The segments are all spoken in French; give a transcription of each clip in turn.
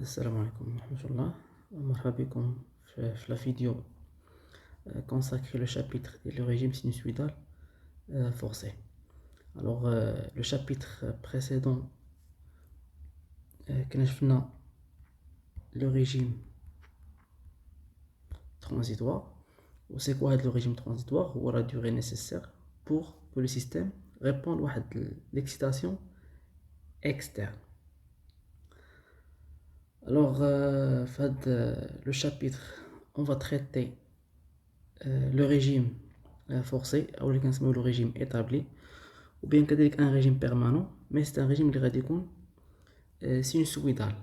السلام عليكم ورحمة الله. مرحبا بكم في la vidéo consacrée le chapitre du régime sinusoïdal forcé. Alors le chapitre précédent كنا le régime transitoire. C'est quoi le régime transitoire ou la durée nécessaire pour que le système réponde à l'excitation externe. Alors le chapitre on va traiter le régime forcé ou le régime établi ou bien un régime permanent, mais c'est un régime qui est sinusoïdal.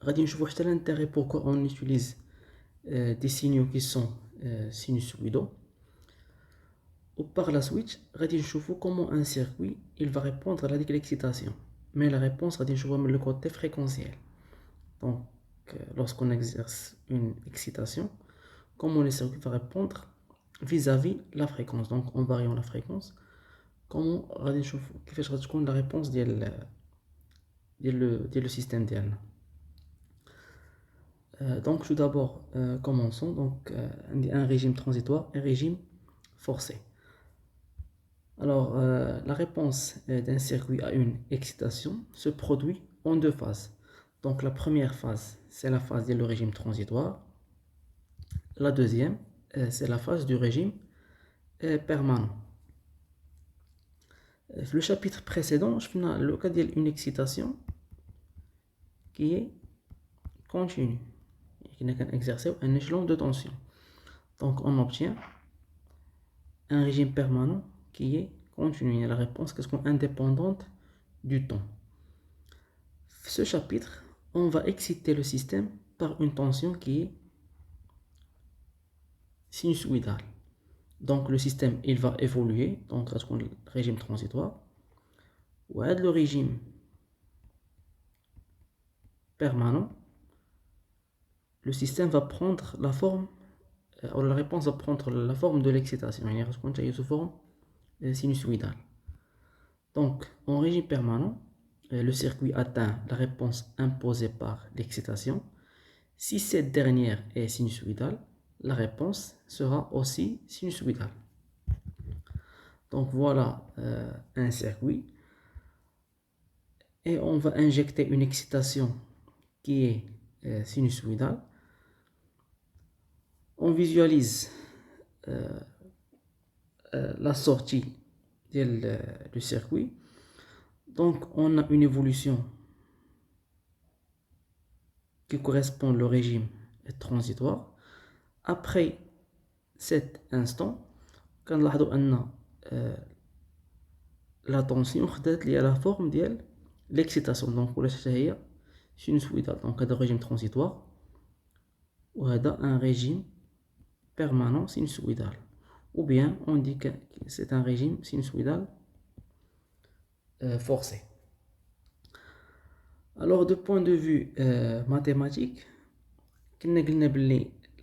غادي نشوفوا حتى l'intérêt pourquoi on utilise des signaux qui sont sinusoïdaux. Ou par la suite غادي نشوفوا comment un circuit il va répondre à l'excitation, mais la réponse غادي نشوفوا من le côté fréquentiel. Donc lorsqu'on exerce une excitation, comment le circuit va répondre vis-à-vis la fréquence. Donc en variant la fréquence, comment غادي نشوفوا كيفاش غتكون la réponse ديال le système ديالنا. Donc tout d'abord commençons. Donc un régime transitoire et un régime forcé. Alors la réponse d'un circuit à une excitation se produit en deux phases. Donc la première phase, c'est la phase du régime transitoire. La deuxième, c'est la phase du régime permanent. Le chapitre précédent, je fais le cas d'une excitation qui est continue, qui n'a qu'à exercer un échelon de tension. Donc on obtient un régime permanent qui est continu. Et la réponse est indépendante du temps. Ce chapitre, on va exciter le système par une tension qui est sinusoïdale. Donc le système il va évoluer, donc le régime transitoire. Ou le régime permanent, le système va prendre la forme, ou la réponse va prendre la forme de l'excitation, il sous forme sinusoïdale. Donc en régime permanent, le circuit atteint la réponse imposée par l'excitation. Si cette dernière est sinusoïdale, la réponse sera aussi sinusoïdale. Donc voilà un circuit. Et on va injecter une excitation qui est sinusoïdale. On visualise la sortie du circuit. Donc on a une évolution qui correspond au régime transitoire. Après cet instant, quand la tension est liée à la forme de l'excitation, donc c'est sinusoïdal. Donc un régime transitoire ou un régime permanent sinusoïdal, ou bien on dit que c'est un régime sinusoïdal forcé. Alors de point de vue mathématique,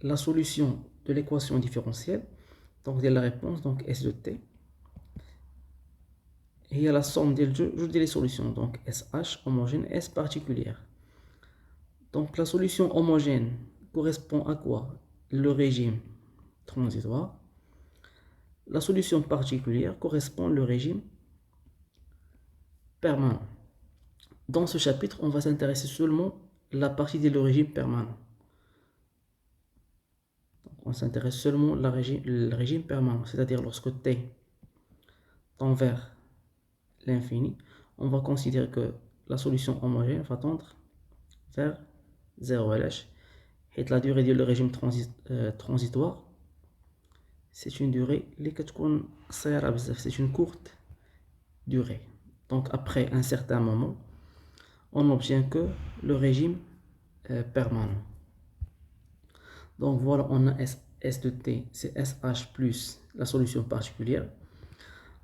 la solution de l'équation différentielle, donc de la réponse, donc S de t, et il y a la somme des solutions, donc SH homogène, S particulière. Donc la solution homogène correspond à quoi? Le régime transitoire. La solution particulière correspond au régime permanent. Dans ce chapitre, on va s'intéresser seulement à la partie de le régime permanent. Donc, on s'intéresse seulement au régime permanent, c'est-à-dire lorsque t tend vers l'infini, on va considérer que la solution homogène va tendre vers 0 LH. Et la durée du régime transitoire, c'est une durée c'est une courte durée. Donc après un certain moment, on n'obtient que le régime permanent. Donc voilà, on a S de t, c'est SH plus la solution particulière.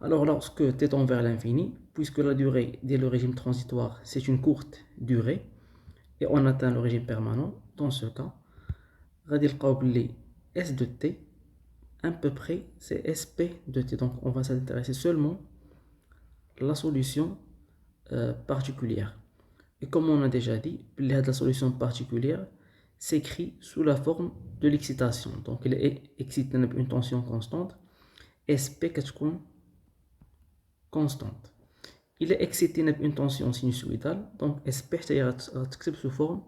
Alors lorsque t tend vers l'infini, puisque la durée du régime transitoire, c'est une courte durée, et on atteint le régime permanent, dans ce cas, S de t, à peu près, c'est SP de t. Donc on va s'intéresser seulement à la solution particulière. Et comme on a déjà dit, la solution particulière s'écrit sous la forme de l'excitation. Donc, il est excité à une tension constante, SP كتكون constante. Il est excité à une tension sinusoïdale, donc SP غتكتب sous forme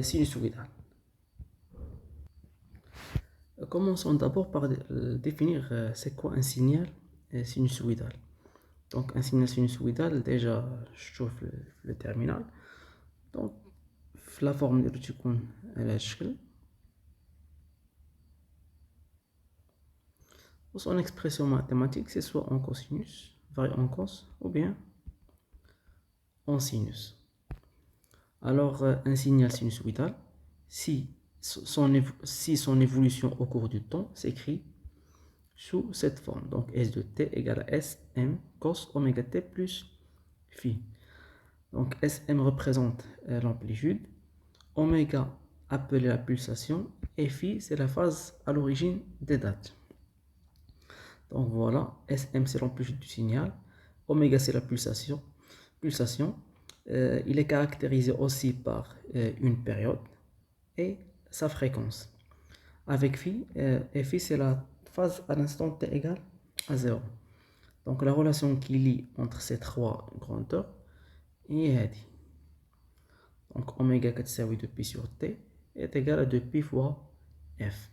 sinusoïdale. Commençons d'abord par définir c'est quoi un signal sinusoïdal. Donc un signal sinusoïdal, déjà je trouve le terminal. Donc la forme de تكون على هذا الشكل. Son expression mathématique, c'est soit en cosinus, varié en cos, ou bien en sinus. Alors, un signal sinusoïdal, si son évolution au cours du temps s'écrit sous cette forme, donc S de t égale à Sm cos oméga t plus phi. Donc Sm représente l'amplitude, oméga appelé la pulsation, et phi c'est la phase à l'origine des dates. Donc voilà, Sm c'est l'amplitude du signal, oméga c'est la pulsation. Il est caractérisé aussi par une période et sa fréquence. Avec phi, et phi c'est la phase à l'instant t égale à 0. Donc la relation qui lie entre ces trois grandeurs est dit. Donc oméga 2pi sur t est égal à 2pi fois f.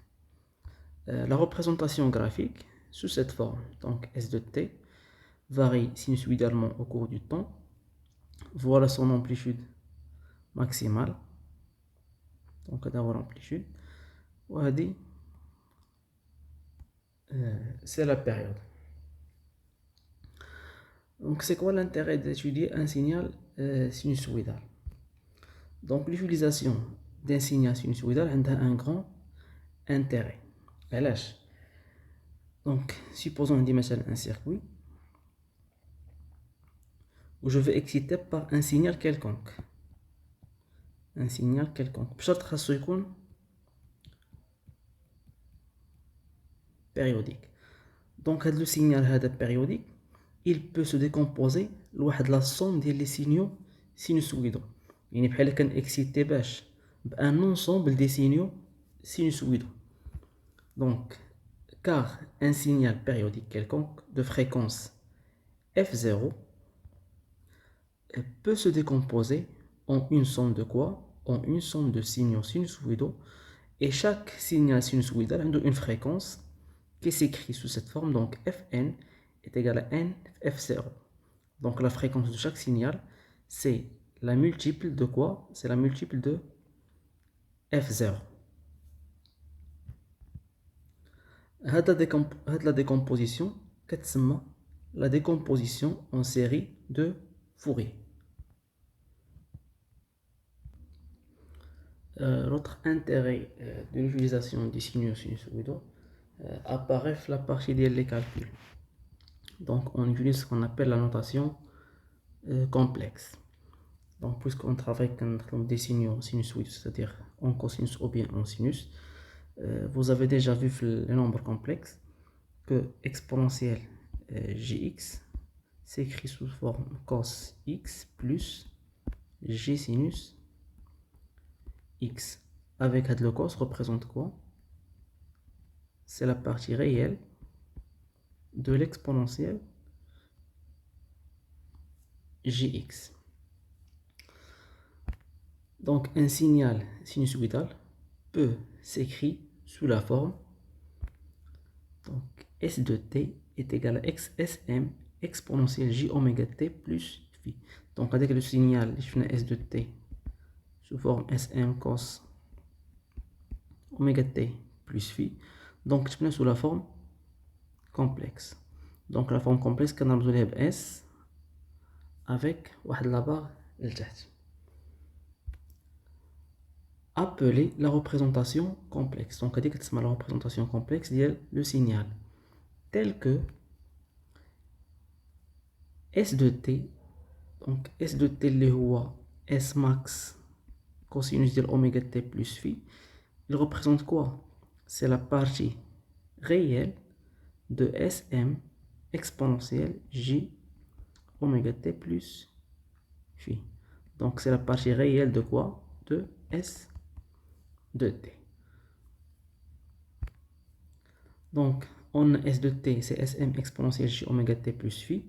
La représentation graphique sous cette forme, donc S de t, varie sinusoïdalement au cours du temps. Voilà son amplitude maximale. Donc d'avoir l'amplitude. C'est la période. Donc c'est quoi l'intérêt d'étudier un signal sinusoïdal? Donc l'utilisation d'un signal sinusoïdal a un grand intérêt. Donc supposons un circuit où je vais exciter par un signal quelconque. Un signal quelconque. بشرط périodique. Donc le signal périodique, il peut se décomposer la somme des signaux sinusoïdaux. يعني بحال كان excité باش un ensemble des signaux sinusoïdaux. Donc car un signal périodique quelconque de fréquence f0 peut se décomposer en une somme de quoi? En une somme de signaux sinusoïdaux, et chaque signal sinusoïdal a une fréquence qui s'écrit sous cette forme, donc Fn est égal à n f0. Donc la fréquence de chaque signal, c'est la multiple de quoi? C'est la multiple de f0. La décomposition, la décomposition en série de Fourier. L'autre intérêt de l'utilisation des signaux sinusoïdaux apparaît la partie des calculs. Donc on utilise ce qu'on appelle la notation complexe. Donc puisqu'on travaille avec des signaux sinusoïdes, c'est-à-dire en cosinus ou bien en sinus, vous avez déjà vu les nombres complexes que exponentielle gx s'écrit sous forme cos x plus g sinus x. Avec le cos représente quoi? C'est la partie réelle de l'exponentielle gx. Donc un signal sinusoïdal peut s'écrire sous la forme, donc S de t est égal à xsm exponentielle j oméga t plus phi. Donc avec le signal S de t sous forme sm cos oméga t plus phi, donc je sous la forme complexe. Donc la forme complexe qu'on a besoin de s avec la barre لتحت. Appeler la représentation complexe. Donc, on dit que c'est la représentation complexe le signal tel que S de t, donc S de t le S max cosinus de oméga t plus phi, il représente quoi? C'est la partie réelle de Sm exponentielle j oméga t plus phi. Donc c'est la partie réelle de quoi? De S de T. Donc on a S de T, c'est Sm exponentielle j oméga T plus phi.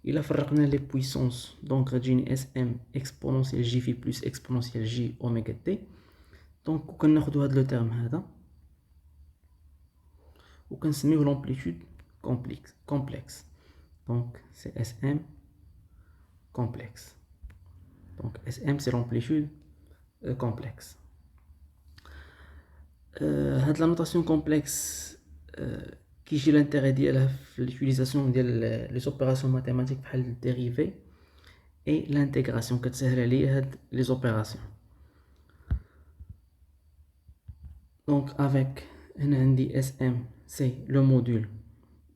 Il a fait les puissances, donc j'ai Sm exponentielle j phi plus exponentielle j oméga T. Donc on a le terme هذا وكنسميوه l'amplitude complexe. Donc c'est Sm complexe. Donc Sm c'est l'amplitude complexe. La notation complexe qui j'ai l'intérêt de l'utilisation des opérations mathématiques pour le dérivé et l'intégration que les opérations. Donc avec un Sm c'est le module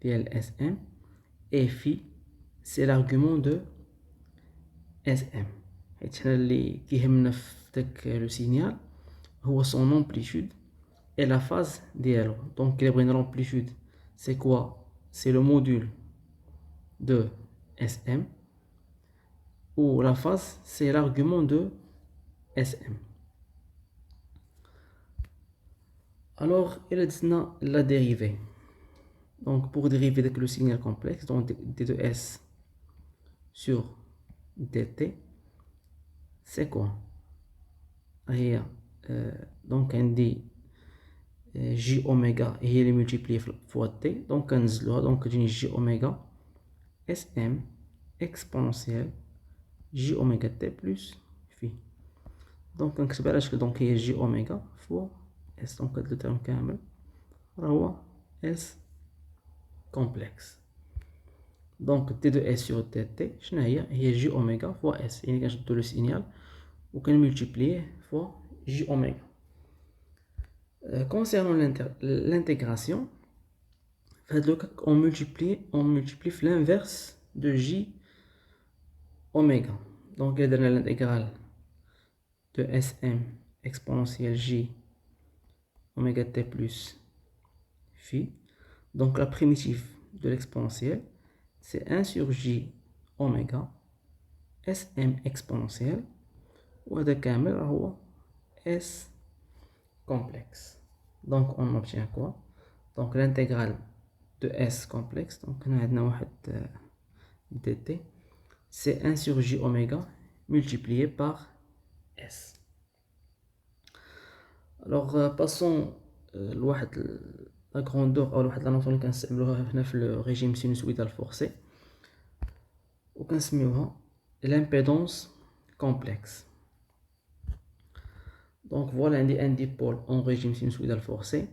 de Sm et phi c'est l'argument de Sm. Et qui est le signal هو son amplitude et la phase d'IL. Donc l'amplitude c'est quoi? C'est le module de Sm, ou la phase c'est l'argument de Sm. Alors il a la dérivée. Donc pour dériver avec le signal complexe, donc d de S sur dt, c'est quoi? Donc on dit j oméga et il est multiplié fois t, donc on dit j oméga Sm exponentielle j oméga t plus phi. Donc on va donc هي j oméga fois S, donc le terme كامل هو S complexe. Donc t de S sur dt شنو هي j oméga fois S, يعني كنشدو le signal وكنمultiplier fois j oméga. Concernant l'intégration, on multiplie l'inverse de j oméga. Donc il y a l'intégrale de Sm exponentielle j oméga t plus phi. Donc la primitive de l'exponentielle c'est 1 sur j oméga Sm exponentielle ou de كامل هو S complexe. Donc on obtient quoi? Donc l'intégrale de S complexe, donc on a واحد dt, c'est 1 sur j oméga multiplié par S. Alors passons la grandeur ou la notion اللي كنستعملوها هنا في le régime sinusoïdal forcé وكنسميوها l'impédance complexe. Donc voilà un dipôle en régime sinusoïdal forcé,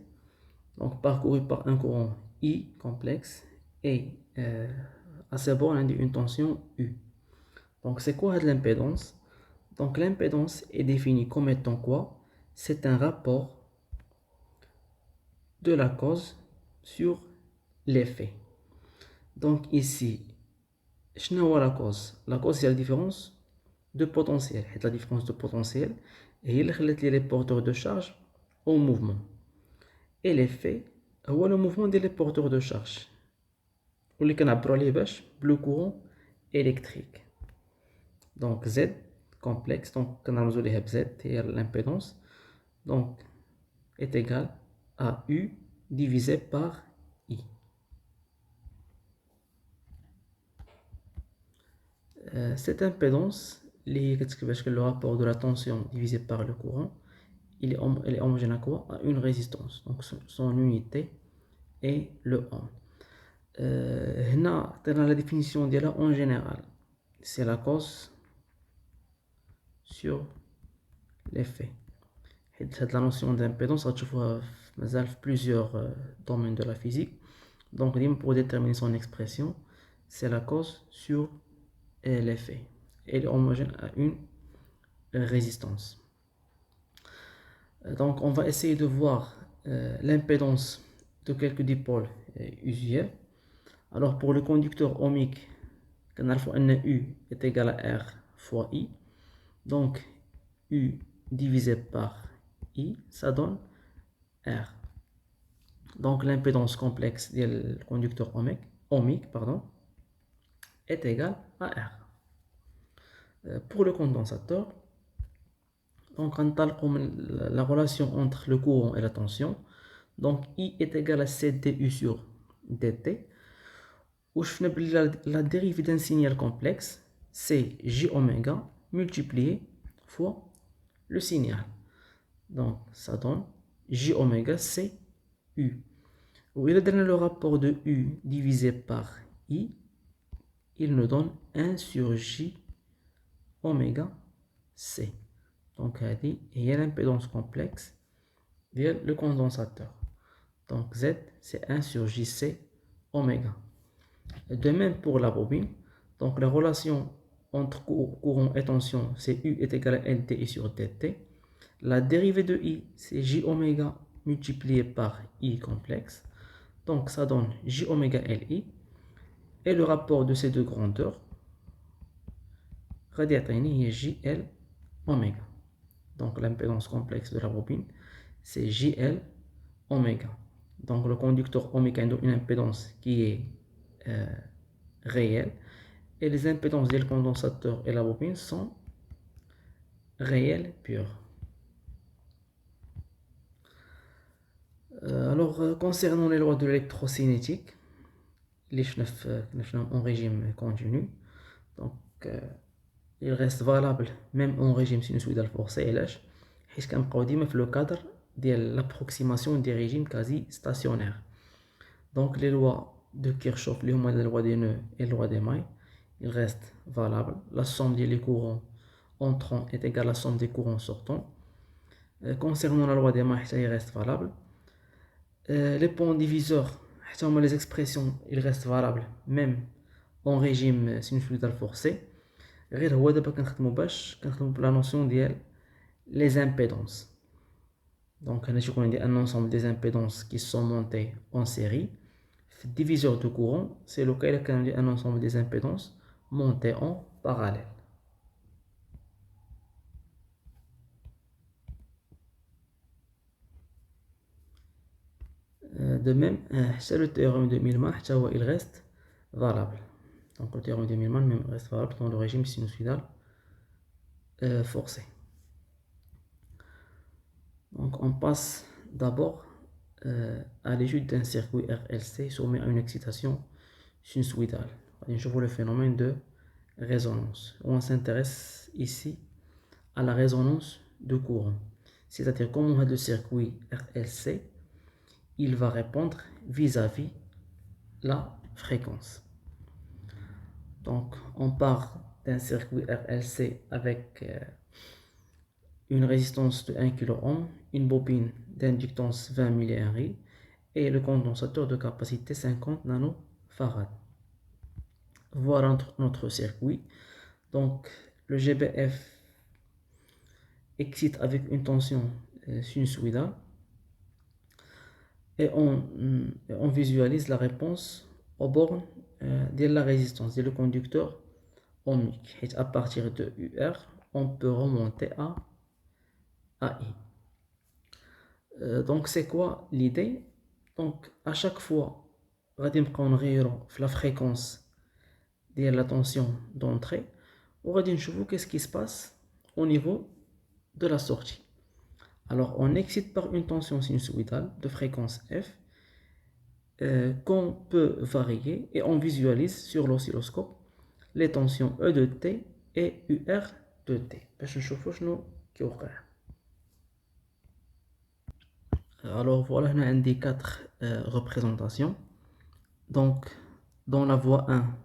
donc parcouru par un courant I complexe et à ses bornes on dit une tension U. Donc c'est quoi l'impédance? Donc l'impédance est définie comme étant quoi? C'est un rapport de la cause sur l'effet. Donc ici, شنو la cause? La cause c'est la différence de potentiel. La différence de potentiel et il خلت les porteurs de charge au mouvement. Et l'effet هو le mouvement des porteurs de charge. واللي كنعبروا عليه باش le courant électrique. Donc Z complexe, donc كنرمزوا ليها ب Z هي l'impédance, donc est égal à U divisé par I. Cette impédance, le rapport de la tension divisé par le courant, elle est homogène à quoi? À une résistance. Donc son unité est le ohm. Dans la définition de là en général, c'est la cause sur l'effet. La notion d'impédance, tu vois plusieurs domaines de la physique. Donc pour déterminer son expression, c'est la cause sur l'effet. Elle est homogène à une résistance. Donc on va essayer de voir l'impédance de quelques dipôles usuels. Alors pour le conducteur ohmique, U est égal à R fois I. Donc U divisé par I, ça donne R. Donc l'impédance complexe du conducteur ohmique est égale à R. Pour le condensateur, donc on a la relation entre le courant et la tension. Donc I est égal à CdU sur dt. Où je fais la dérivée d'un signal complexe, c'est J oméga multiplié fois le signal. Donc ça donne J oméga C U. Où il a donné le rapport de U divisé par I, il nous donne 1 sur J oméga C. Donc il y a l'impédance complexe via le condensateur. Donc Z c'est 1 sur JC oméga. De même pour la bobine, donc la relation entre courant et tension, c'est U est égal à LTI sur dt. La dérivée de I, c'est J oméga multiplié par I complexe. Donc ça donne J oméga LI. Et le rapport de ces deux grandeurs, est JL oméga. Donc l'impédance complexe de la bobine, c'est JL oméga. Donc le conducteur oméga a une impédance qui est réelle. Et les impédances du condensateur et la bobine sont réelles pures. Alors, concernant les lois de l'électrocinétique, les en régime continu, donc il reste valable même en régime sinusoïdal forcé, puisqu'il y a le cadre de l'approximation des régimes quasi stationnaires. Donc les lois de Kirchhoff, les lois des nœuds et les lois des mailles, il reste valable. La somme des courants entrants est égale à la somme des courants sortants. Concernant la loi des mailles, il reste valable. Les points diviseurs, les expressions, ils restent valables même en régime sinusoïdal forcé. غير هو دابا كنخدمو بلا نوسيون ديال les impédances. Donc هنا تيكون عندي un ensemble des impédances qui sont montées en série. Le diviseur de courant, c'est le cas où il y a un ensemble des impédances montées en parallèle. De même, le théorème de Millman, il reste valable. Donc le théorème de Millman reste valable dans le régime sinusoïdal forcé. Donc on passe d'abord à l'étude d'un circuit RLC soumis à une excitation sinusoïdale. Je vois le phénomène de résonance. On s'intéresse ici à la résonance de courant. C'est-à-dire comment le circuit RLC il va répondre vis-à-vis la fréquence. Donc on part d'un circuit RLC avec une résistance de 1 kΩ, une bobine d'inductance 20 mH et le condensateur de capacité 50 nanofarad. Voilà notre circuit. Donc le GBF excite avec une tension sinusoïdale et on visualise la réponse aux bornes de la résistance, de le conducteur ohmique. Et à partir de UR, on peut remonter à AI. Donc c'est quoi l'idée? Donc à chaque fois, on la fréquence de la tension d'entrée, on va dire qu'est-ce qui se passe au niveau de la sortie. Alors on excite par une tension sinusoïdale de fréquence F qu'on peut varier et on visualise sur l'oscilloscope les tensions E de T et UR de T. Alors voilà, on a des 4 représentations. Donc dans la voie 1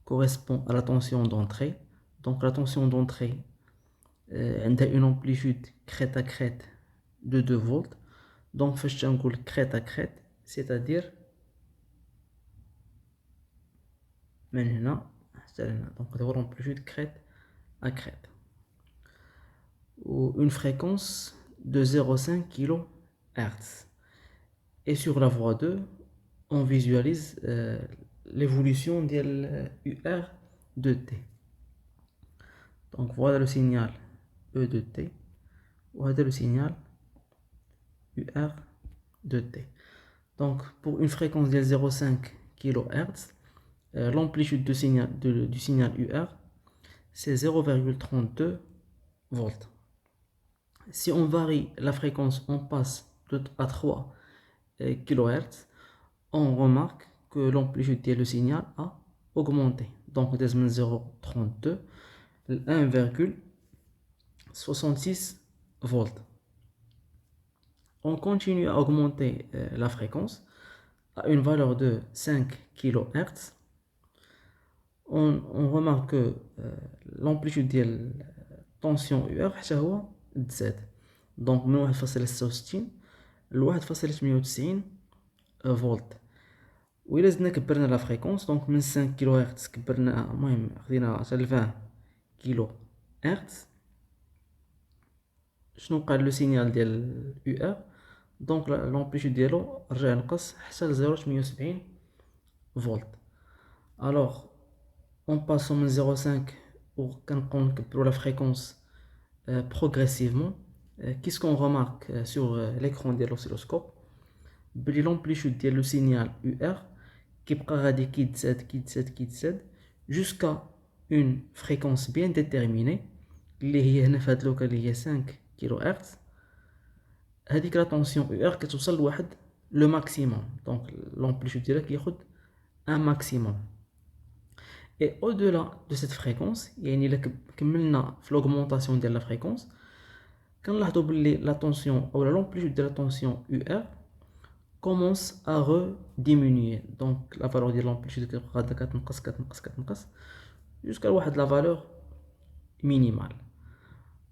correspond à la tension d'entrée. Donc la tension d'entrée a une amplitude crête à crête de 2 volts. Donc faisons crête à crête, c'est-à-dire maintenant, donc l'amplitude crête à crête. Ou une fréquence de 0,5 kHz. Et sur la voie 2, on visualise l'évolution de UR de T. Donc voilà le signal E de T. Voilà le signal UR de T. Donc pour une fréquence de 0,5 kHz, l'amplitude du signal UR c'est 0,32 volts. Si on varie la fréquence, on passe à 3 kHz, on remarque que l'amplitude du signal a augmenté. Donc, de 0,32 à 1,66 volts. On continue à augmenter la fréquence à une valeur de 5 kHz. On remarque que l'amplitude de la tension UR est Z. Donc, من 1.66 ل 1.98 فولت. وإلا زدنا كبرنا لا فريكونس، دونك من 5 كيلو هرتز كبرنا، المهم خدينا حتى ل 20 كيلو هرتز. شنو وقع لو سينيال ديال يو ار؟ دونك لامبليتود ديالو رجع نقص حتى ل 0.78 فولت. الوغ اون باسون من 0.5 وكنبقاو نكبرو لا فريكونس progressivement. Qu'est-ce qu'on remarque sur l'écran de l'oscilloscope? L'amplitude de le signal UR qui peut jusqu'à une fréquence bien déterminée اللي هي هنا في هاد اللوكا اللي هي 5 كيلو هرتز. هذيك لا طونسيون UR كتوصل لواحد لو ماكسيموم، دونك l'amplitude ديالها كياخد ان ماكسيموم. Et au-delà de cette fréquence, يعني إلا كملنا في l'augmentation de la fréquence, كنلاحظوا باللي la tension ou l'amplitude de la tension UR commence à rediminuer. Donc la valeur de l'amplitude كتنقص jusqu'à واحد la valeur minimale.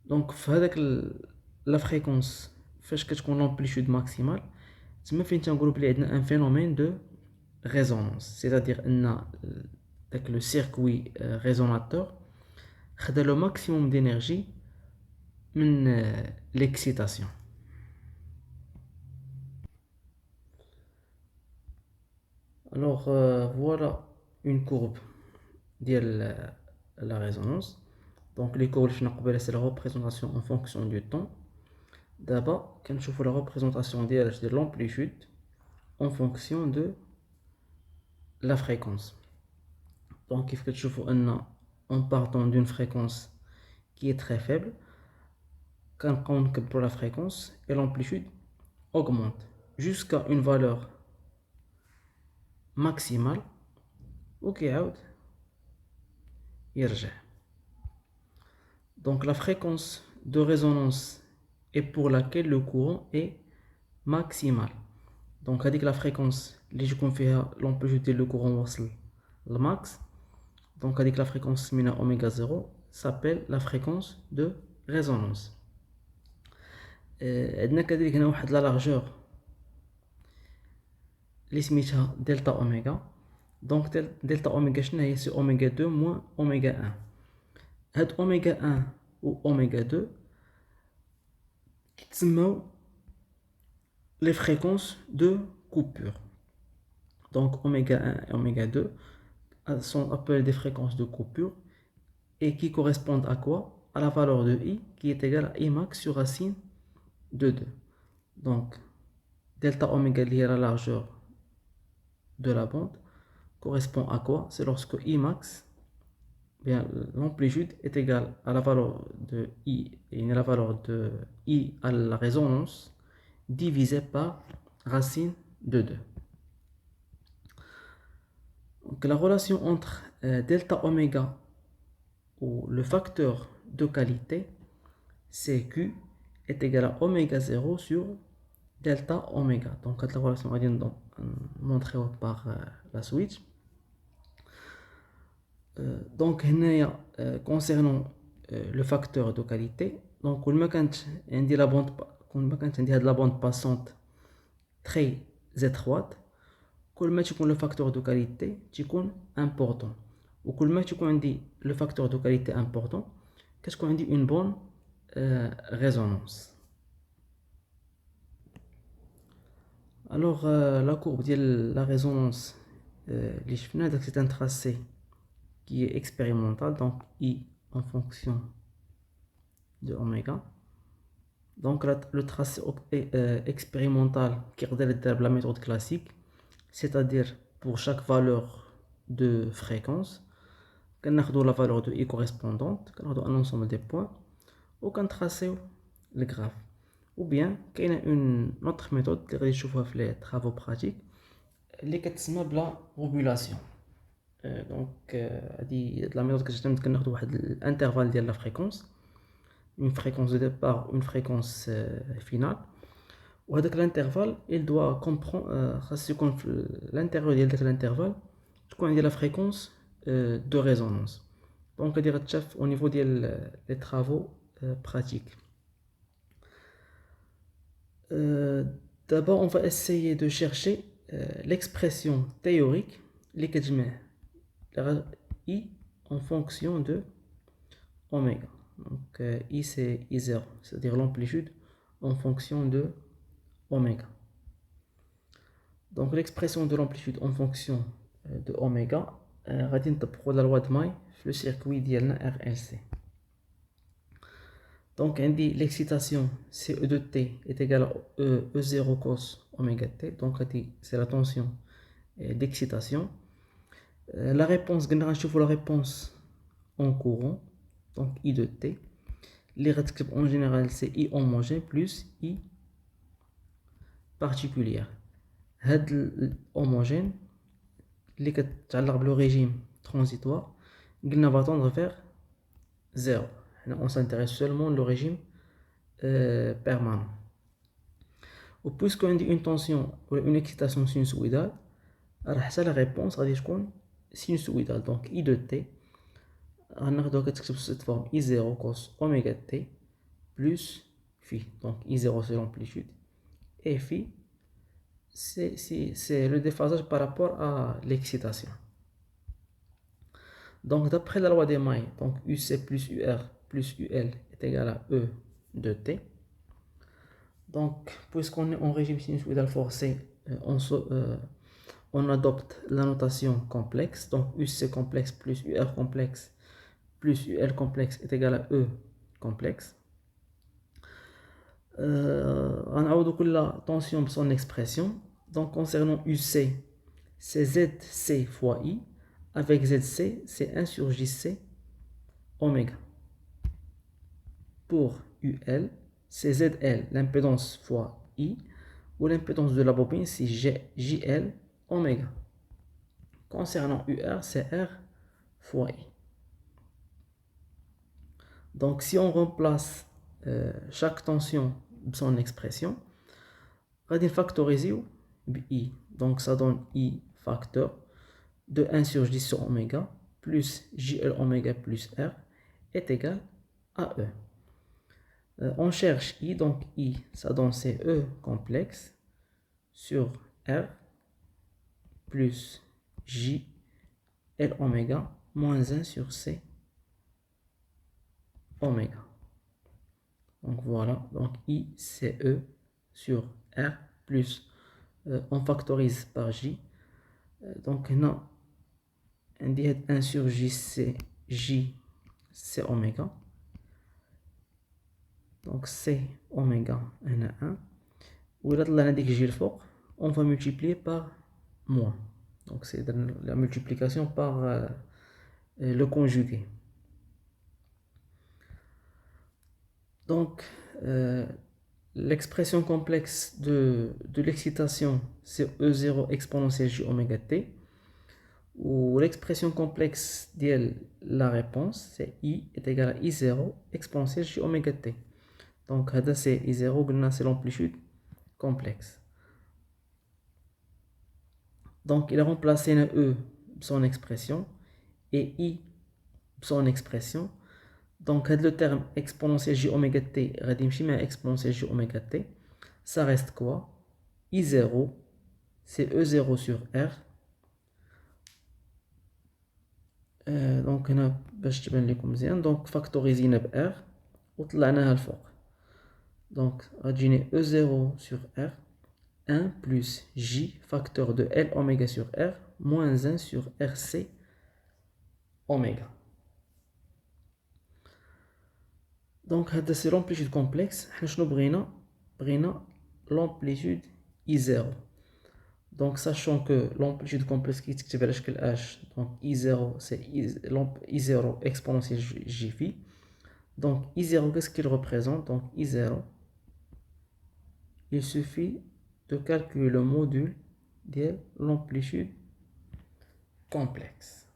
Donc في هذاك la fréquence فاش كتكون l'amplitude maximale تما فين تنقولوا بلي عندنا un phénomène de résonance, c'est-à-dire ان داك le circuit résonateur خدا le maximum d'énergie من l'excitation. Alors voilà une courbe ديال la résonance. Donc les courbes اللي شفنا قبيله c'est la représentation en fonction du temps. دابا كنشوفوا la représentation ديال l'amplitude en fonction de la fréquence. Donc كيف كتشوفوا ان en partant d'une fréquence qui est très faible كنبقاو نكبروا la fréquence et l'amplitude augmente jusqu'à une valeur maximale وكيعاود يرجع. Donc la fréquence de résonance est pour laquelle le courant est maximal. Donc هذيك la fréquence اللي تكون فيها l'amplitude ديال le courant واصل للماكس. Donc هذيك la fréquence سمينا oméga 0 s'appelle la fréquence de résonance. عندنا كذلك هنا واحد لا largeur اللي سميتها دلتا اوميغا. دونك دلتا اوميغا شنو هي؟ سي اوميغا 2 موان اوميغا 1. هاد اوميغا 1 و اوميغا 2 كيتسموا les fréquences de coupure. Donc oméga 1 et oméga 2 sont appelées des fréquences de coupure et qui correspondent à quoi? À la valeur de I qui est égale à I max sur racine de 2. Donc delta oméga lié à la largeur de la bande correspond à quoi? C'est lorsque I max, bien l'amplitude est égale à la valeur de I et la valeur de I à la résonance divisé par racine de 2. Donc la relation entre delta oméga ou le facteur de qualité CQ est égal à oméga 0 sur delta oméga. Donc la relation on va montrer par la switch. Donc concernant le facteur de qualité, donc quand on dit la bande passante très étroite, le facteur de qualité est important. Ou le facteur de qualité important, qu'est-ce qu'on dit? Une bonne résonance. Alors la courbe de la résonance, c'est un tracé qui est expérimental, donc I en fonction de oméga. Donc le tracé expérimental qui est la méthode classique, c'est-à-dire pour chaque valeur de fréquence, كناخدو la valeur de i correspondante, كناخدو un ensemble des points وكنتراسيو le graphe. Ou bien كاينه une autre méthode اللي غادي تشوفوها في les travaux pratiques اللي كتسمى بلا robulation. Donc هذه la méthode كتعتمد كناخدو واحد الانترفال ديال la fréquence, une fréquence de départ, une fréquence finale. وهذاك الانترفال il doit comprendre خاص يكون في الانتيريور ديال داك الانترفال تكون عندي لا فريكونس دو ريزونانس. دونك هادي غتشاف au niveau ديال لي travaux pratiques. D'abord on va essayer de chercher l'expression théorique اللي كتجمع i en fonction de oméga. Donc i c'est i0, c'est-à-dire l'amplitude en fonction de oméga. Donc l'expression de l'amplitude en fonction de oméga غادي نطبقوا la loi de May في le circuit ديالنا RLC. Donc عندي l'excitation CE de t est égale à E0 cos oméga t. Donc c'est la tension d'excitation. La réponse, غنشوفوا la réponse en courant, donc I de t. Les réactifs en général c'est I homogène plus I particulière. هاد l'homogène اللي كتعلق بلو régime transitoire قلنا va tendre vers 0. On s'intéresse seulement au régime permanent. Ou puisqu'on dit une tension ou une excitation sinusoïdale, alors la réponse غادي تكون sinusoïdale. Donc I de t غناخدوها كتكتب sous cette forme I0 cos oméga t plus phi. Donc I0 c'est l'amplitude et phi c'est le déphasage par rapport à l'excitation. Donc d'après la loi des May, donc UC plus UR plus UL est égal à E de t. Donc puisqu'on est en régime sinusoïdal forcé, on adopte la notation complexe. Donc UC complexe plus UR complexe plus UL complexe est égal à E complexe. غنعوضو كل tension بصون expression. Donc concernant UC, c'est ZC fois I. Avec ZC, c'est 1 sur JC oméga. Pour UL, c'est ZL, l'impédance fois I, ou l'impédance de la bobine, c'est JL oméga. Concernant UR, c'est R fois I. Donc si on remplace chaque tension de son expression, on va factoriser I. Donc ça donne I facteur de 1 sur J sur oméga plus JL oméga plus R est égal à E. On cherche I, donc I, ça donne c'est E complexe sur R plus J L oméga moins 1 sur C oméga. Donc voilà, donc I c'est E sur R plus, on factorise par J. Donc non, on dit 1 sur J c'est J c'est oméga. Donc C oméga n a 1. Ou là, on va multiplier par moins. Donc c'est la multiplication par le conjugué. Donc l'expression complexe de l'excitation c'est E0 exponentielle J oméga t. Ou l'expression complexe de la réponse c'est I est égal à I0 exponentielle J oméga t. Donc c'est I0 c'est l'amplitude complexe. Donc il a remplacé un E son expression et I son expression. Donc le terme exponentielle J oméga t exponentielle J oméga t, ça reste quoi? I0 c'est E0 sur R. Donc on a donc factorisé R وطلعناها الفوق. Donc غتجيني E0 sur R 1 plus J facteur de L oméga sur R moins 1 sur RC oméga. Donc c'est l'amplitude complexe. Nous بغينا l'amplitude I0. Donc, sachant que l'amplitude complexe qui est H, donc I0, c'est I0 exponentielle j phi. Donc, I0, qu'est-ce qu'il représente? Donc, I0, il suffit de calculer le module de l'amplitude complexe.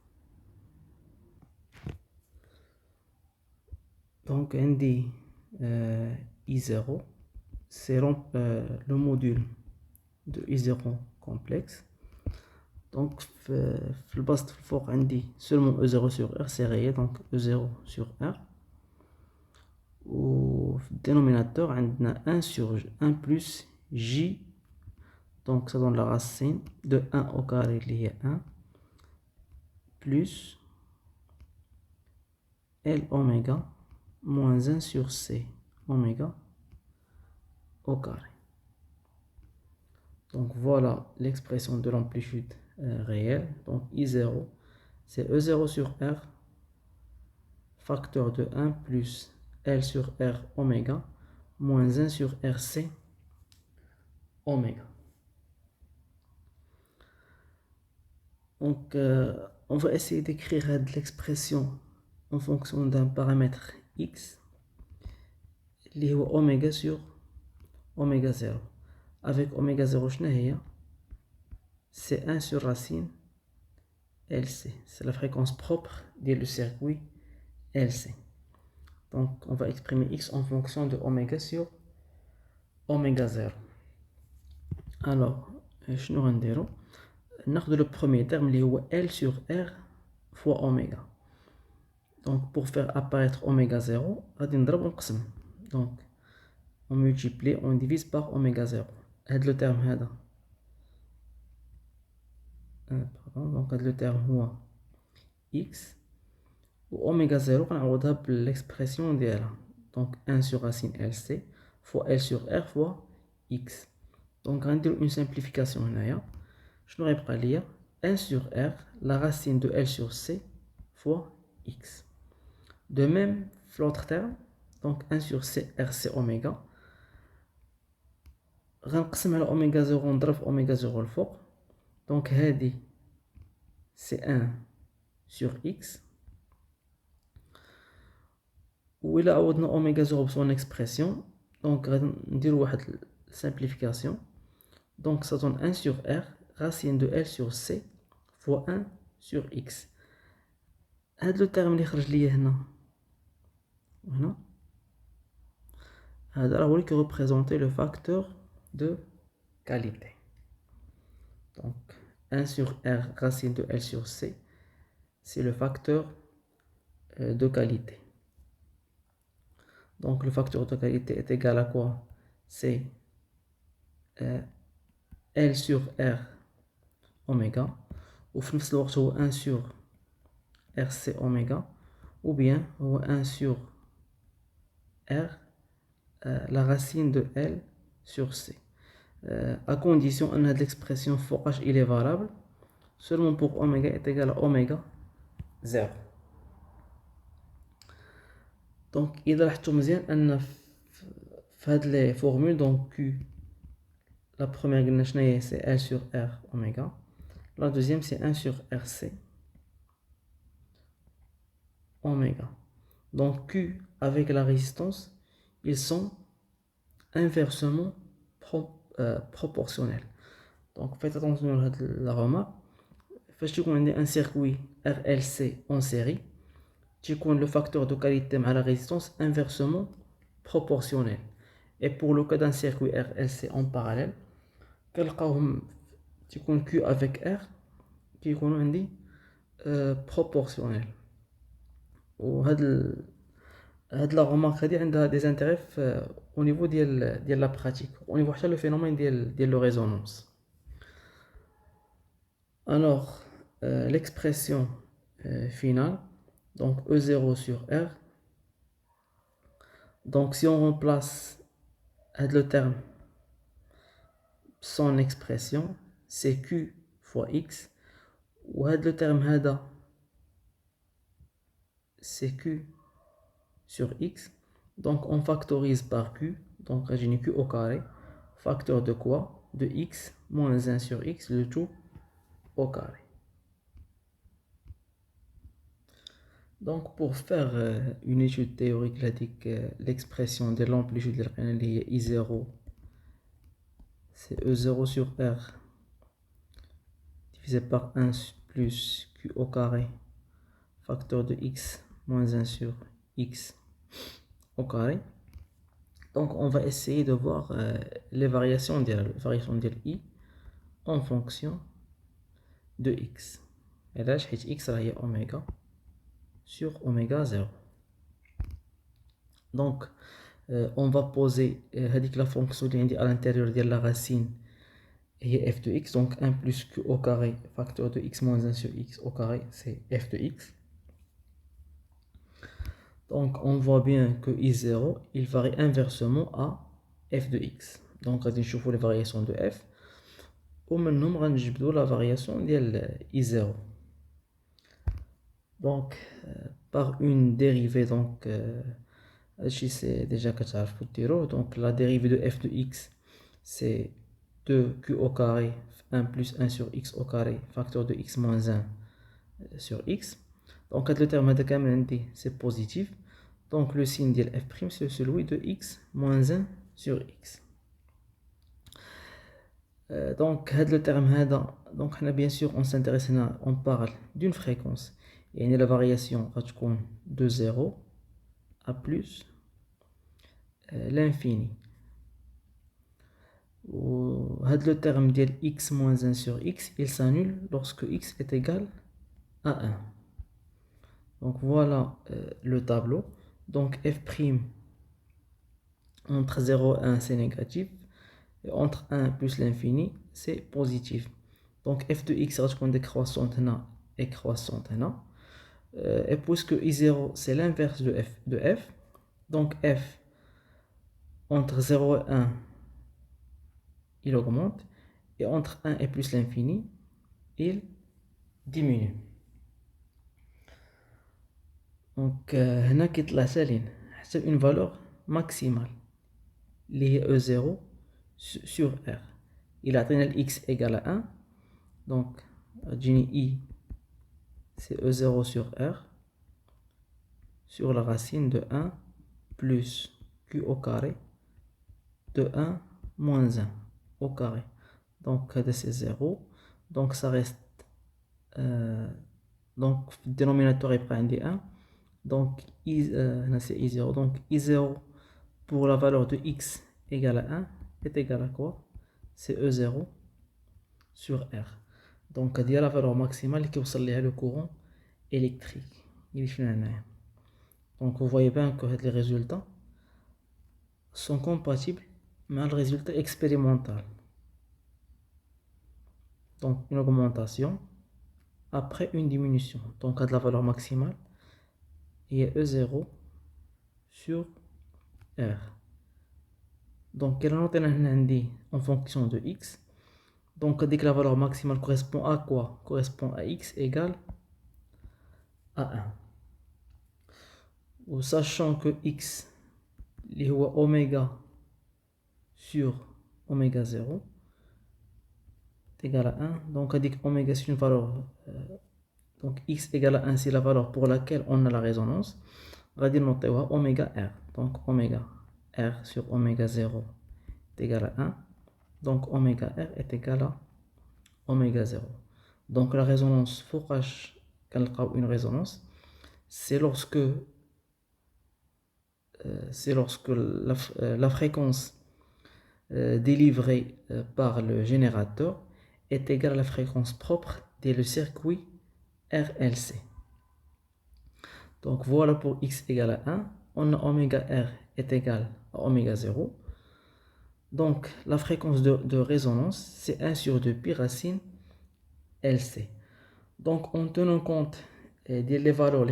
Donc, on dit I0, c'est le module de I0 complexe. Donc, le bas fort, on dit seulement E0 sur R, c'est réel, donc E0 sur R. Au dénominateur, on a 1 sur 1 plus J, donc ça donne la racine de 1 au carré lié à 1, plus L oméga moins 1 sur C oméga au carré. Donc voilà l'expression de l'amplitude réelle. Donc I0, c'est E0 sur R, facteur de 1 plus L sur R oméga, moins 1 sur RC oméga. Donc on va essayer d'écrire l'expression en fonction d'un paramètre X, qui est oméga sur oméga 0. Avec oméga 0, c'est 1 sur racine LC. C'est la fréquence propre du circuit LC. Donc, on va exprimer X en fonction de oméga sur oméga 0. Alors, je nous rendrai. Le premier terme, est L sur R fois oméga. Donc, pour faire apparaître oméga 0, donc, on multiplie, on divise par oméga 0. Le terme donc le terme X. Ou oméga 0, on a l'expression d'elle. Donc 1 sur racine LC fois L sur R fois X. Donc on a une simplification. Je n'aurais pas lire 1 sur R, la racine de L sur C fois X. De même, l'autre terme, donc 1 sur C, RC oméga. غنقسم على oméga 0 نضرب في oméga 0 الفوق. Donc هذه c'est 1 sur X. Ou il a oméga 0 son expression. Donc, on va dire une simplification. Donc, ça donne 1 sur R, racine de L sur C, fois 1 sur X. Le terme qui est qui représente le facteur de qualité. Donc, 1 sur R, racine de L sur C, c'est le facteur de qualité. Donc, le facteur de qualité est égal à quoi? C'est L sur R oméga, ou نفس الوقت هو 1 sur RC oméga, ou bien 1 sur R, la racine de L sur C. À condition que l'expression H il est variable, seulement pour oméga est égal à oméga 0. Donc, il a fait les formules, donc Q, la première c'est L sur R oméga, la deuxième c'est 1 sur RC oméga. Donc Q avec la résistance, ils sont inversement proportionnels. Donc faites attention à la remarque. Faites un circuit RLC en série, le facteur de qualité à la résistance inversement proportionnel. Et pour le cas d'un circuit RLC en parallèle, Q avec R qui est proportionnel. La remarque a des intérêts au niveau de la pratique, au niveau le phénomène de la résonance. Alors, l'expression finale, donc E0 sur R. Donc, si on remplace le terme, son expression, c'est Q fois X, ou le terme c'est Q sur X. Donc, on factorise par Q, donc j'ai Q au carré, facteur de quoi? de x moins 1 sur x, le tout au carré. Donc, pour faire une étude théorique, l'expression de l'amplitude de I0, c'est E0 sur R divisé par 1 plus Q au carré, facteur de x moins 1 sur x au carré. Donc, on va essayer de voir les variations de I en fonction de x. Et là, je vais x est oméga sur oméga 0. Donc, on va poser la fonction à l'intérieur de la racine et f de x. Donc, 1 plus q au carré, facteur de x moins 1 sur x au carré, c'est f de x. Donc, on voit bien que I0, il varie inversement à f de x. Donc, on va voir les variations de f. Ou maintenant, on va la variation de I0. Donc, par une dérivée, donc, c'est déjà que ça a. Donc, la dérivée de f de x, c'est 2q au carré, 1 plus 1 sur x au carré, facteur de x moins 1 sur x. Donc, le terme de c'est positif. Donc, le signe de f', c'est celui de x moins 1 sur x. Donc, le terme, donc, bien sûr, on parle d'une fréquence. Et la variation va être de 0 à plus l'infini. Le terme de x moins 1 sur x, il s'annule lorsque x est égal à 1. Donc, voilà le tableau. Donc, f' entre 0 et 1, c'est négatif. Et entre 1 plus l'infini, c'est positif. Donc, f de x va être décroissante et croissante. Et puisque I0, c'est l'inverse de f, donc f entre 0 et 1, il augmente. Et entre 1 et plus l'infini, il diminue. Donc, c'est une valeur maximale liée à E0 sur R. Il atteint x égale à 1. Donc, I, c'est E0 sur R sur la racine de 1 plus Q au carré de 1 moins 1 au carré. Donc, c'est 0. Donc, ça reste. Donc, le dénominateur est près de 1. Donc, c'est I0. Donc, I0 pour la valeur de x égale à 1 est égal à quoi? C'est E0 sur R. Donc, il y a la valeur maximale qui est le courant électrique. Donc, vous voyez bien que les résultats sont compatibles avec le résultat expérimental. Donc, une augmentation après une diminution. Donc, à la valeur maximale, il y a E0 sur R. Donc, quelle note en fonction de x? Donc, dès que la valeur maximale correspond à quoi? Correspond à x égale à 1. Ou sachant que x est oméga sur oméga 0 est égal à 1. Donc, on dit que oméga c'est une valeur. Donc, x égale à 1, c'est la valeur pour laquelle on a la résonance. On va dire noter oméga r. Donc, oméga r sur oméga 0 est égal à 1. Donc, oméga r est égal à oméga 0. Donc, la résonance, une résonance, c'est lorsque la fréquence délivrée par le générateur est égale à la fréquence propre de le circuit RLC. Donc voilà pour x égale à 1, on a oméga r est égal à oméga 0. Donc la fréquence de résonance, c'est 1 sur 2 pi racine LC. Donc en tenant compte des valeurs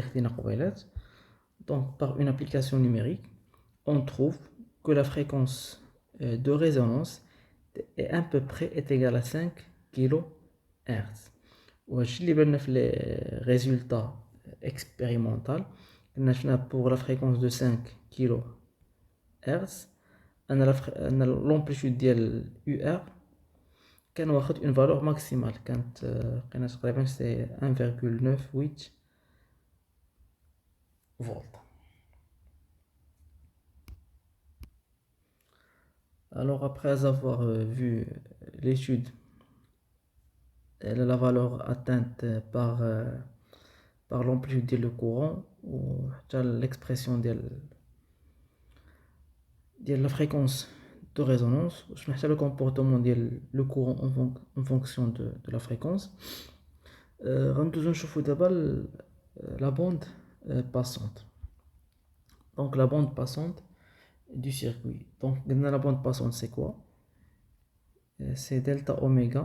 donc par une application numérique, on trouve que la fréquence de résonance est à peu près égale à 5 kHz. Les résultats expérimentaux, pour la fréquence de 5 kHz, on a l'amplitude de UR كان واخد une valeur maximale كانت لقينا تقريبا c'est 1,98 volts. Alors après avoir vu l'étude, la valeur atteinte par l'amplitude du courant ou l'expression de la fréquence de résonance, je le comportement le courant en fonction de la fréquence. On chauffe d'abord la bande passante. Donc la bande passante du circuit. Donc la bande passante c'est quoi? C'est delta oméga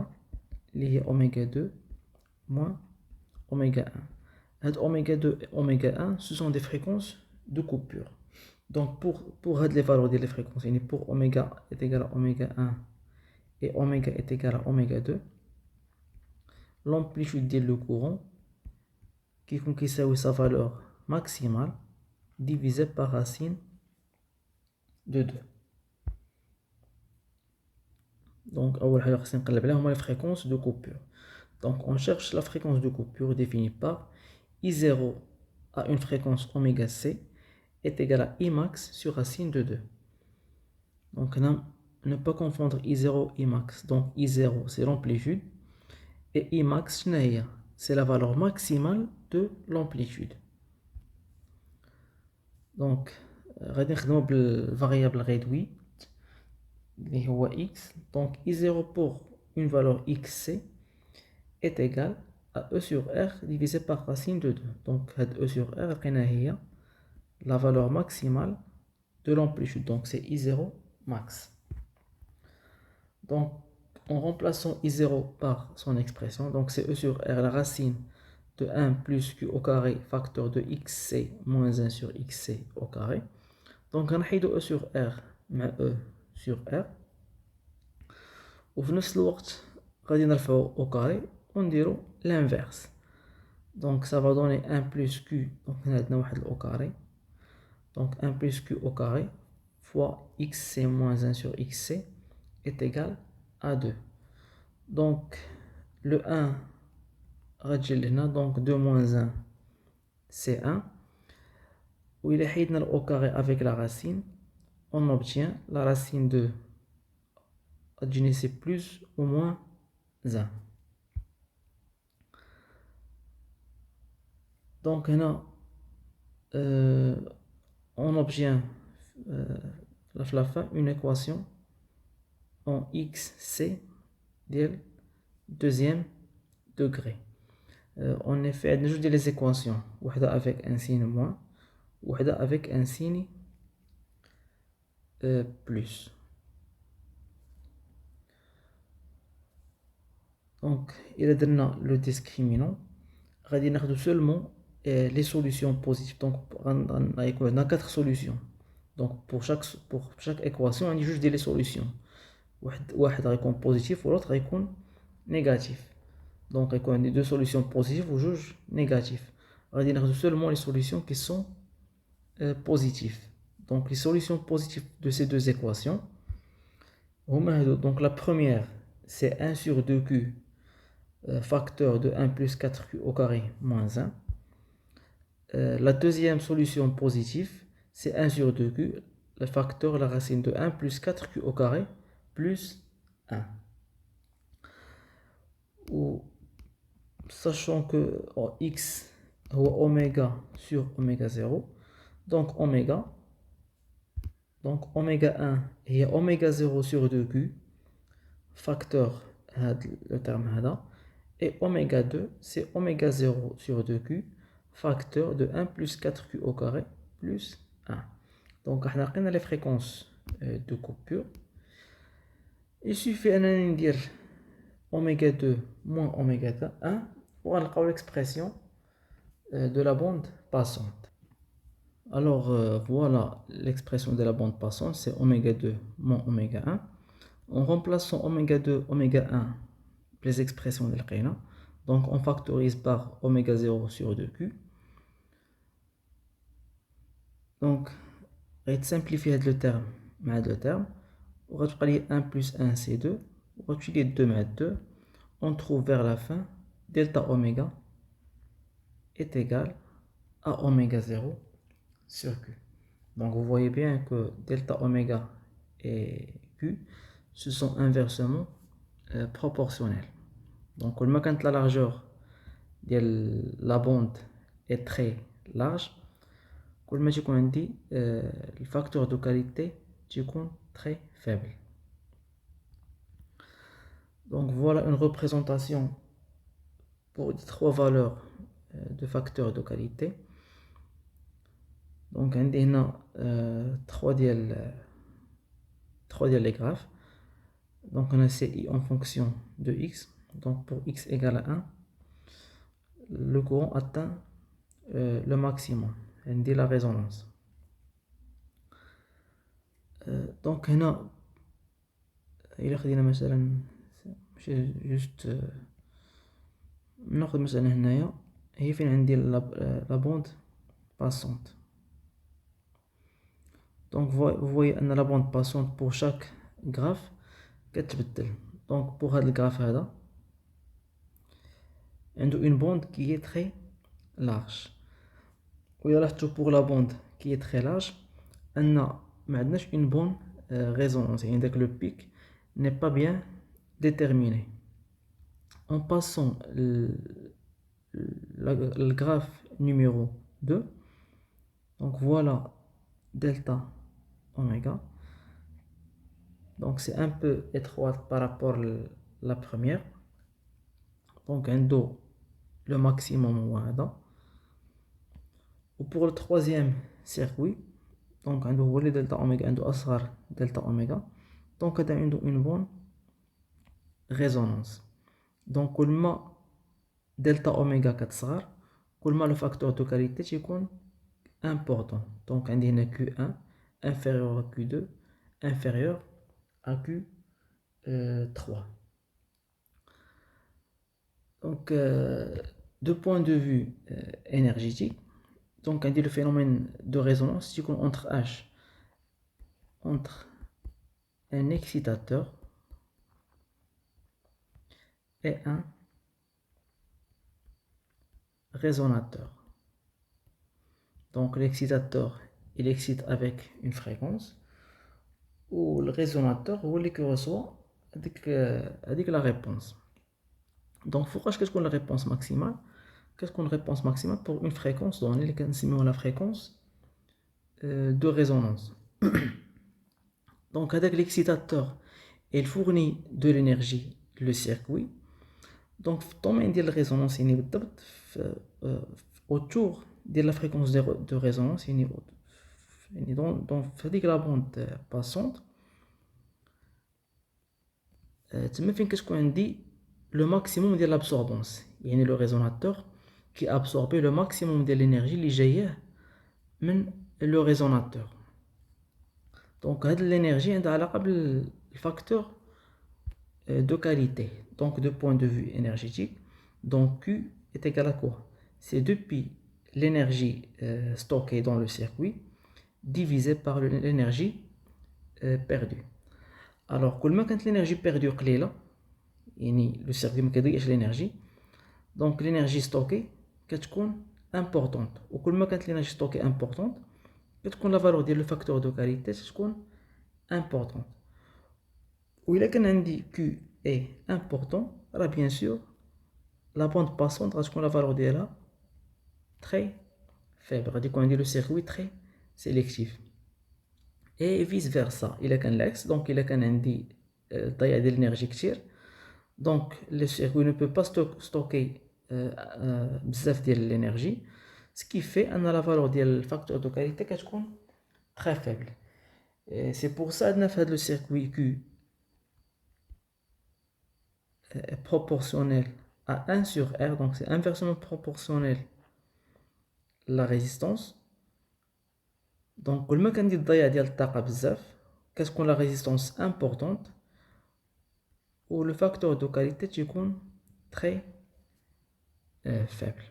lié oméga 2 moins oméga 1. Oméga 2 et oméga 1 ce sont des fréquences de coupure. Donc pour les valeurs des fréquences, pour oméga est égal à oméga 1 et oméga est égal à oméga 2, l'amplitude du courant qui conquiert sa valeur maximale divisé par racine de 2. Donc les fréquences de coupure. Donc on cherche la fréquence de coupure définie par I0 à une fréquence oméga c est égal à Imax sur racine de 2. Donc ne pas confondre I0 et Imax. Donc I0 c'est l'amplitude et Imax c'est la valeur maximale de l'amplitude. Donc غادي نخدموا بالفاريابل réduite اللي هو x. Donc I0 pour une valeur xc est égal à E sur R divisé par racine de 2. Donc E sur R هي la valeur maximale de l'amplitude. Donc c'est I0 max. Donc en remplaçant I0 par son expression, donc c'est E sur R la racine de 1 plus Q au carré facteur de xc moins 1 sur xc au carré. Donc on a E sur R mais E sur R. وفي نفس الوقت غادي نرفعو au carré ونديرو l'inverse. Donc ça va donner 1 plus Q, donc on a واحد au carré. Donc 1 plus Q au carré fois xc moins 1 sur xc est égal à 2. Donc le 1 donc 2 moins 1 c'est 1. Où il est au carré avec la racine, on obtient la racine de c'est plus ou moins 1. Donc là, on obtient la fin une équation en xc du deuxième degré. En effet, nous avons les équations, une avec un signe moins, une avec un signe plus. Donc, il a donné le discriminant. On va seulement les solutions positives. Donc, on a 4 solutions. Donc, pour chaque équation, on a juste les solutions. Une réponse positive ou l'autre réponse négative. Donc, on a 2 solutions positives ou juge négatives. On a seulement les solutions qui sont positives. Donc, les solutions positives de ces 2 équations. Donc, la première, c'est 1 sur 2q facteur de 1 plus 4q au carré moins 1. La deuxième solution positive, c'est 1 sur 2q, le facteur, la racine de 1 plus 4q au carré plus 1. Ou, sachant que x est oméga sur oméga 0, donc oméga 1 est oméga 0 sur 2q, facteur le terme هذا, et oméga 2 c'est oméga 0 sur 2q facteur de 1 plus 4q au carré plus 1. Donc on a les fréquences de coupure. Il suffit de dire oméga 2 moins oméga 1 pour avoir l'expression de la bande passante. Alors voilà l'expression de la bande passante, c'est oméga 2 moins oméga 1. En remplaçant oméga 2, oméga 1, les expressions de l'Qina. Donc on factorise par oméga 0 sur 2q. Donc on va simplifier le terme. On va 1 plus 1 c'est 2. on utilise 2 mètres 2, on trouve vers la fin delta oméga est égal à oméga 0 sur Q. Donc vous voyez bien que delta oméga et Q se sont inversement proportionnels. Donc quand la largeur de la bande est très large, le facteur de qualité est très faible. Donc voilà une représentation pour 3 valeurs de facteurs de qualité. Donc on a 3 les graphes. Donc on a CI en fonction de x. Donc pour x égale à 1, le courant atteint le maximum. On dit la résonance. Donc on a il خدينا مثلا juste ناخذ مثلا هنايا هي فين عندي la bande passante. Donc vous voyez أن la bande passante pour chaque graphe كتبدل. Donc pour هذا الجراف هذا عنده une bande qui est très large. وإذا لاحظتوا pour la bande qui est très large أن ما عندناش une bonne résonance. يعني داك le pic n'est pas bien déterminé. En passant le graphe numéro 2, donc voilà delta oméga. Donc c'est un peu étroit par rapport à la première. Donc un do le maximum voilà. Ou pour le troisième circuit, donc un do delta oméga, un do asghar delta oméga. Donc on a une bonne résonance. Donc كل delta oméga 4 صغار كل ما le facteur de qualité يكون important. Donc on a Q1 inférieur à Q2 inférieur à Q3. Donc de point de vue énergétique, donc on dit le phénomène de résonance c'est entre H, entre un excitateur et un résonateur. Donc l'excitateur il excite avec une fréquence ou le résonateur ou qui reçoit avec la réponse. Donc pourquoi qu'est-ce qu'on la réponse maximale? Qu'est-ce qu'on réponse maximale pour une fréquence donnée, la fréquence de résonance. Donc avec l'excitateur il fournit de l'énergie le circuit. Donc dans la résonance il autour de la fréquence de résonance donc la bande passante qu'est-ce qu'on dit le maximum de l'absorbance. Il y a le résonateur qui a absorbé le maximum de l'énergie qui vient de le résonateur. Donc l'énergie est le facteur de qualité. Donc de point de vue énergétique, donc Q est égal à quoi? C'est depuis l'énergie stockée dans le circuit divisé par l'énergie perdue. Alors quand l'énergie perdue est là, le circuit ما كيضيعش l'énergie, donc l'énergie stockée كتكون importante. وكل ما كانت l'énergie stockée importante كتكون la valeur ديال le facteur de qualité تكون importante. وإلا كان عندي Q est important, alors bien sûr la bande passante غتكون la valeur ديالها très faible. غادي يكون عندي le circuit très sélectif. Et vice versa إلا كان العكس. donc إلا كان عندي ضياع ديال l'énergie كتير, donc le circuit ne peut pas stocker بزاف ديال l'énergie, ce qui fait que la valeur du facteur de qualité est très faible. Et c'est pour ça que le circuit Q est proportionnel à 1 sur R, donc c'est inversement proportionnel à la résistance. Donc كل ما كان دي الضياع ديال الطاقة بزاف كتكون la résistance importante ou le facteur de qualité تيكون très faible.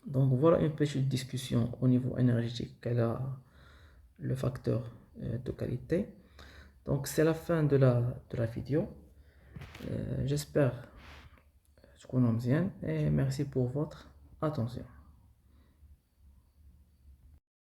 Donc voilà une petite discussion au niveau énergétique qu'elle a le facteur de qualité. Donc c'est la fin de la vidéo. J'espère تكونوا مزيان et merci pour votre attention.